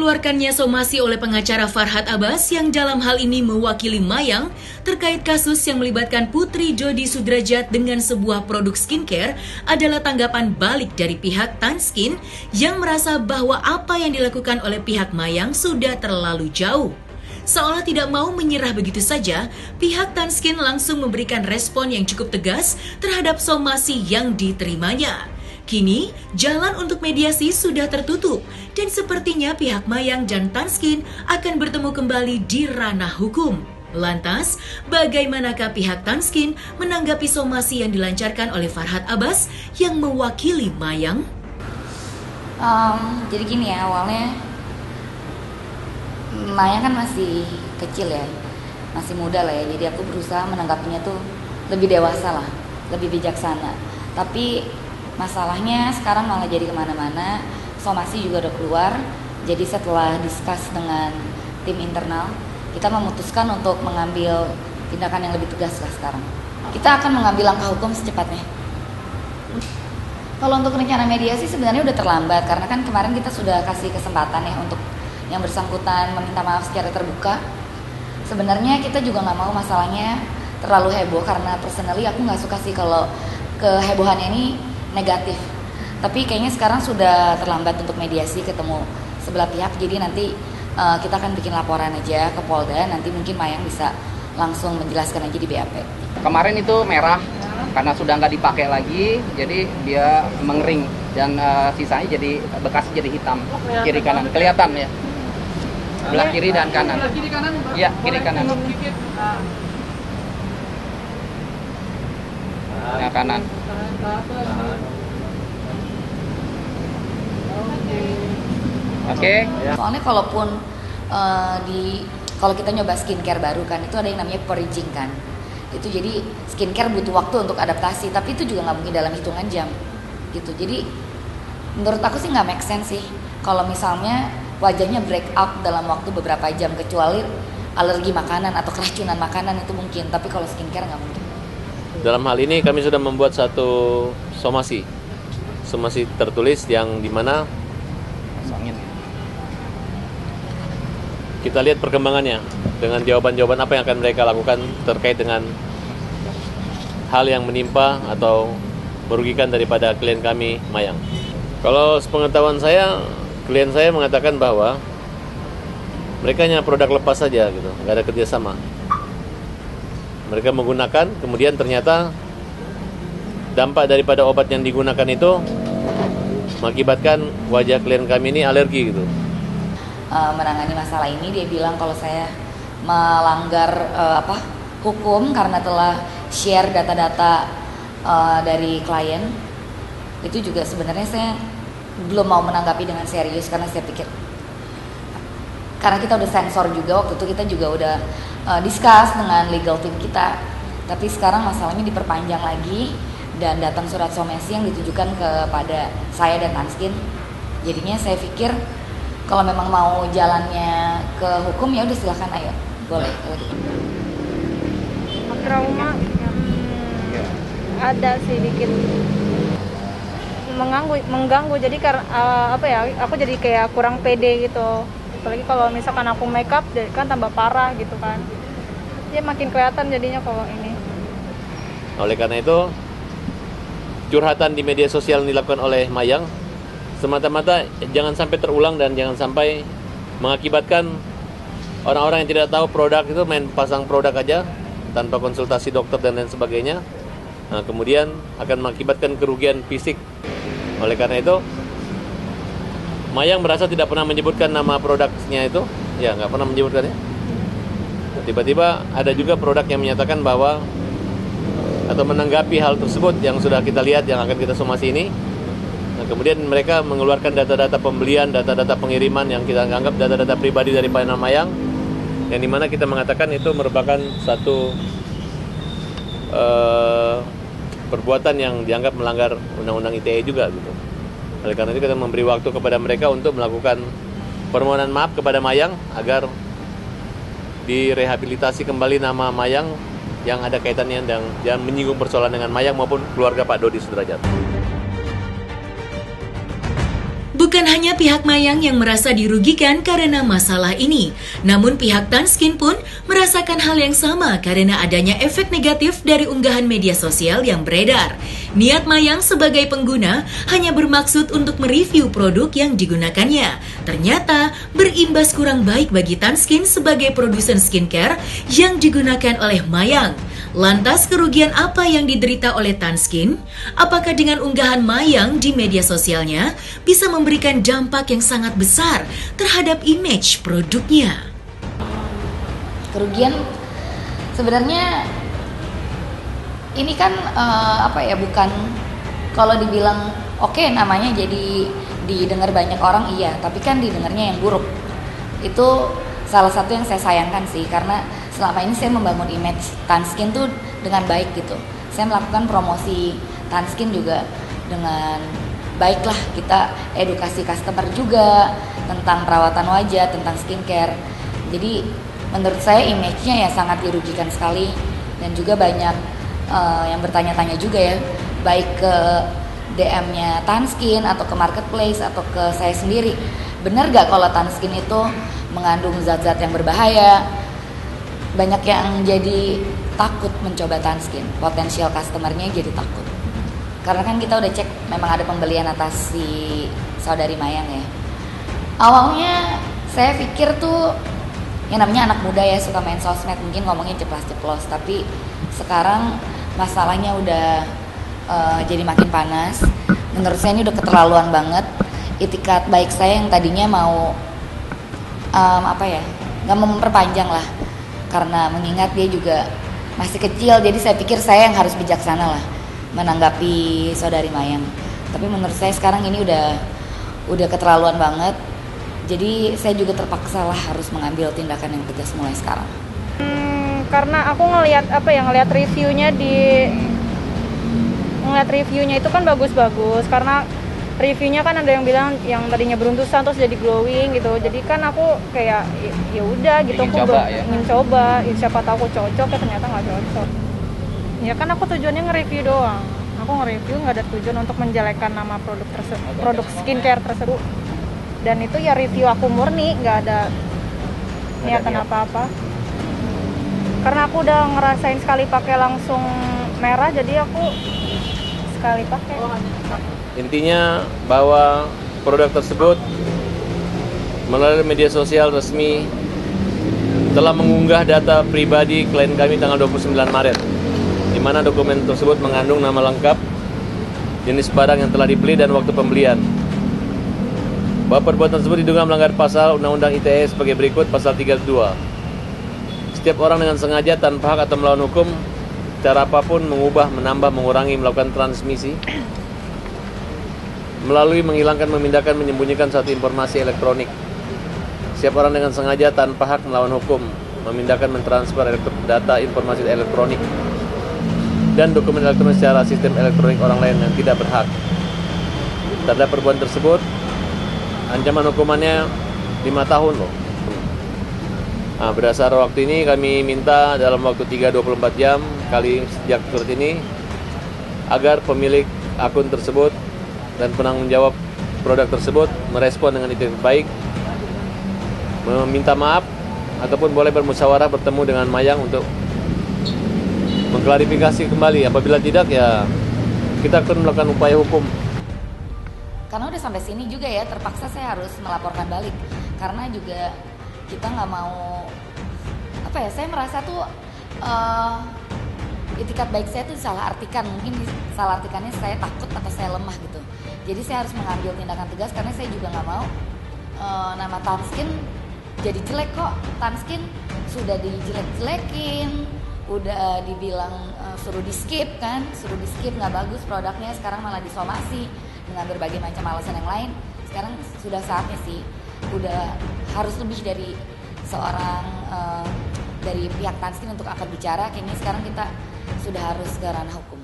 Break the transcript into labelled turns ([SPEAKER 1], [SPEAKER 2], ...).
[SPEAKER 1] dikeluarkannya somasi oleh pengacara Farhad Abbas yang dalam hal ini mewakili Mayang terkait kasus yang melibatkan Putri Jody Sudrajat dengan sebuah produk skincare adalah tanggapan balik dari pihak Tanskin yang merasa bahwa apa yang dilakukan oleh pihak Mayang sudah terlalu jauh. Seolah tidak mau menyerah begitu saja, pihak Tanskin langsung memberikan respon yang cukup tegas terhadap somasi yang diterimanya. Kini, jalan untuk mediasi sudah tertutup dan sepertinya pihak Mayang dan Tanskin akan bertemu kembali di ranah hukum. Lantas, bagaimanakah pihak Tanskin menanggapi somasi yang dilancarkan oleh Farhad Abbas yang mewakili Mayang?
[SPEAKER 2] Jadi gini ya, awalnya Mayang kan masih kecil ya, masih muda lah ya, jadi aku berusaha menanggapinya tuh lebih dewasa lah, lebih bijaksana. Tapi masalahnya sekarang malah jadi kemana-mana, somasi juga udah keluar. Jadi setelah diskus dengan tim internal, kita memutuskan untuk mengambil tindakan yang lebih tegas lah sekarang. Kita akan mengambil langkah hukum secepatnya. Kalau untuk rencana mediasi sebenarnya udah terlambat, karena kan kemarin kita sudah kasih kesempatan ya untuk yang bersangkutan meminta maaf secara terbuka. Sebenarnya kita juga nggak mau masalahnya terlalu heboh, karena personally aku nggak suka sih kalau kehebohannya ini negatif. Tapi kayaknya sekarang sudah terlambat untuk mediasi ketemu sebelah pihak. Jadi nanti kita akan bikin laporan aja ke Polda. Nanti mungkin Mayang bisa langsung menjelaskan aja di BAP.
[SPEAKER 3] Kemarin itu merah karena sudah nggak dipakai lagi, jadi dia mengering dan sisanya jadi bekasnya jadi hitam kiri kanan kelihatan ya. Sebelah kiri dan kanan. Iya, kiri kanan. Nah, kanan. Oke.
[SPEAKER 2] Soalnya kalaupun kalau kita nyoba skincare baru kan, itu ada yang namanya purging kan. Itu jadi skincare butuh waktu untuk adaptasi, tapi itu juga nggak mungkin dalam hitungan jam gitu. Jadi menurut aku sih nggak make sense sih kalau misalnya wajahnya break out dalam waktu beberapa jam, kecuali alergi makanan atau keracunan makanan itu mungkin, tapi kalau skincare nggak mungkin.
[SPEAKER 4] Dalam hal ini kami sudah membuat satu somasi tertulis yang dimana kita lihat perkembangannya dengan jawaban-jawaban apa yang akan mereka lakukan terkait dengan hal yang menimpa atau merugikan daripada klien kami, Mayang. Kalau sepengetahuan saya, klien saya mengatakan bahwa mereka hanya produk lepas saja gitu, nggak ada kerjasama. Mereka menggunakan, kemudian ternyata dampak daripada obat yang digunakan itu mengakibatkan wajah klien kami ini alergi gitu.
[SPEAKER 2] Menangani masalah ini, dia bilang kalau saya melanggar hukum karena telah share data-data dari klien. Itu juga sebenarnya saya belum mau menanggapi dengan serius, karena saya pikir karena kita udah sensor juga, waktu itu kita juga udah discuss dengan legal team kita. Tapi sekarang masalahnya diperpanjang lagi dan datang surat somasi yang ditujukan kepada saya dan Tanskin. Jadinya saya pikir kalau memang mau jalannya ke hukum ya udah silakan, ayo, boleh.
[SPEAKER 5] Trauma ada sih dikit mengganggu. Jadi aku jadi kayak kurang pede gitu. Apalagi kalau misalkan aku make up kan tambah parah gitu kan. Ya makin kelihatan jadinya kalau ini.
[SPEAKER 4] Oleh karena itu, curhatan di media sosial yang dilakukan oleh Mayang semata-mata jangan sampai terulang dan jangan sampai mengakibatkan orang-orang yang tidak tahu produk itu main pasang produk aja tanpa konsultasi dokter dan lain sebagainya. Nah, kemudian akan mengakibatkan kerugian fisik. Oleh karena itu, Mayang merasa tidak pernah menyebutkan nama produknya itu, ya nggak pernah menyebutkannya. Tiba-tiba ada juga produk yang menyatakan bahwa atau menanggapi hal tersebut yang sudah kita lihat yang akan kita somasi ini. Nah, kemudian mereka mengeluarkan data-data pembelian, data-data pengiriman yang kita anggap data-data pribadi dari panel Mayang, yang dimana kita mengatakan itu merupakan satu perbuatan yang dianggap melanggar undang-undang ITE juga gitu. Oleh karena itu kita memberi waktu kepada mereka untuk melakukan permohonan maaf kepada Mayang agar direhabilitasi kembali nama Mayang yang ada kaitannya dan menyinggung persoalan dengan Mayang maupun keluarga Pak Dodi Sudrajat.
[SPEAKER 1] Bukan hanya pihak Mayang yang merasa dirugikan karena masalah ini, namun pihak Tanskin pun merasakan hal yang sama karena adanya efek negatif dari unggahan media sosial yang beredar. Niat Mayang sebagai pengguna hanya bermaksud untuk mereview produk yang digunakannya. Ternyata berimbas kurang baik bagi Tanskin sebagai produsen skincare yang digunakan oleh Mayang. Lantas kerugian apa yang diderita oleh Tanskin? Apakah dengan unggahan Mayang di media sosialnya bisa memberikan dampak yang sangat besar terhadap image produknya?
[SPEAKER 2] Kerugian sebenarnya ini kan bukan kalau dibilang oke, namanya jadi didengar banyak orang, iya, tapi kan didengarnya yang buruk. Itu salah satu yang saya sayangkan sih, karena selama ini saya membangun image Tanskin tuh dengan baik gitu. Saya melakukan promosi Tanskin juga dengan baik lah, kita edukasi customer juga tentang perawatan wajah, tentang skincare. Jadi menurut saya image-nya ya sangat dirugikan sekali, dan juga banyak yang bertanya-tanya juga ya, baik ke DM-nya Tanskin atau ke marketplace atau ke saya sendiri, benar gak kalau Tanskin itu mengandung zat-zat yang berbahaya? Banyak yang jadi takut mencoba Tanskin, potensial customer-nya jadi takut. Karena kan kita udah cek memang ada pembelian atas si saudari Mayang ya. Awalnya saya pikir tuh yang namanya anak muda ya, suka main sosmed, mungkin ngomongnya ceplas-ceplos, tapi sekarang masalahnya udah jadi makin panas. Menurut saya ini udah keterlaluan banget. Itikat baik saya yang tadinya mau nggak mau memperpanjang lah, karena mengingat dia juga masih kecil, jadi saya pikir saya yang harus bijaksana lah menanggapi saudari Mayang. Tapi menurut saya sekarang ini udah keterlaluan banget. Jadi saya juga terpaksa lah harus mengambil tindakan yang tegas mulai sekarang.
[SPEAKER 5] Karena aku ngelihat reviewnya itu kan bagus-bagus, karena reviewnya kan ada yang bilang yang tadinya beruntusan terus jadi glowing gitu. Jadi kan aku kayak ya udah gitu,
[SPEAKER 3] ingin coba,
[SPEAKER 5] ya, siapa tahu aku cocok, ya ternyata nggak cocok. Ya kan aku tujuannya nge-review doang. Aku nge-review nggak ada tujuan untuk menjelekkan nama produk skincare tersebut. Dan itu ya review aku murni, nggak ada niatan apa-apa. Karena aku udah ngerasain sekali pakai langsung merah, jadi aku sekali pakai.
[SPEAKER 4] Intinya bahwa produk tersebut melalui media sosial resmi telah mengunggah data pribadi klien kami tanggal 29 Maret, di mana dokumen tersebut mengandung nama lengkap, jenis barang yang telah dibeli, dan waktu pembelian. Bahwa perbuatan tersebut diduga melanggar pasal Undang-Undang ITE sebagai berikut: pasal 32. Setiap orang dengan sengaja, tanpa hak atau melawan hukum, cara apapun mengubah, menambah, mengurangi, melakukan transmisi melalui menghilangkan, memindahkan, menyembunyikan satu informasi elektronik. Setiap orang dengan sengaja, tanpa hak, melawan hukum, memindahkan, mentransfer data informasi elektronik dan dokumen elektronik secara sistem elektronik orang lain yang tidak berhak. Terhadap perbuatan tersebut, ancaman hukumannya 5 tahun loh. Nah, berdasar waktu ini kami minta dalam waktu 3-24 jam kali sejak surat ini, agar pemilik akun tersebut dan penanggung jawab produk tersebut merespon dengan itikat baik, meminta maaf, ataupun boleh bermusyawarah bertemu dengan Mayang untuk mengklarifikasi kembali. Apabila tidak, ya kita akan melakukan upaya hukum.
[SPEAKER 2] Karena udah sampai sini juga ya, terpaksa saya harus melaporkan balik. Karena juga kita nggak mau, saya merasa tuh itikat baik saya tuh salah artikan. Mungkin salah artikannya saya takut atau saya lemah gitu. Jadi saya harus mengambil tindakan tegas, karena saya juga nggak mau nama Tanskin jadi jelek kok. Tanskin sudah dijelek-jelekin, udah dibilang suruh di skip, nggak bagus produknya, sekarang malah disomasi dengan berbagai macam alasan yang lain. Sekarang sudah saatnya sih, udah harus lebih dari seorang dari pihak Tanskin untuk angkat bicara. Kayaknya sekarang kita sudah harus ke ranah hukum.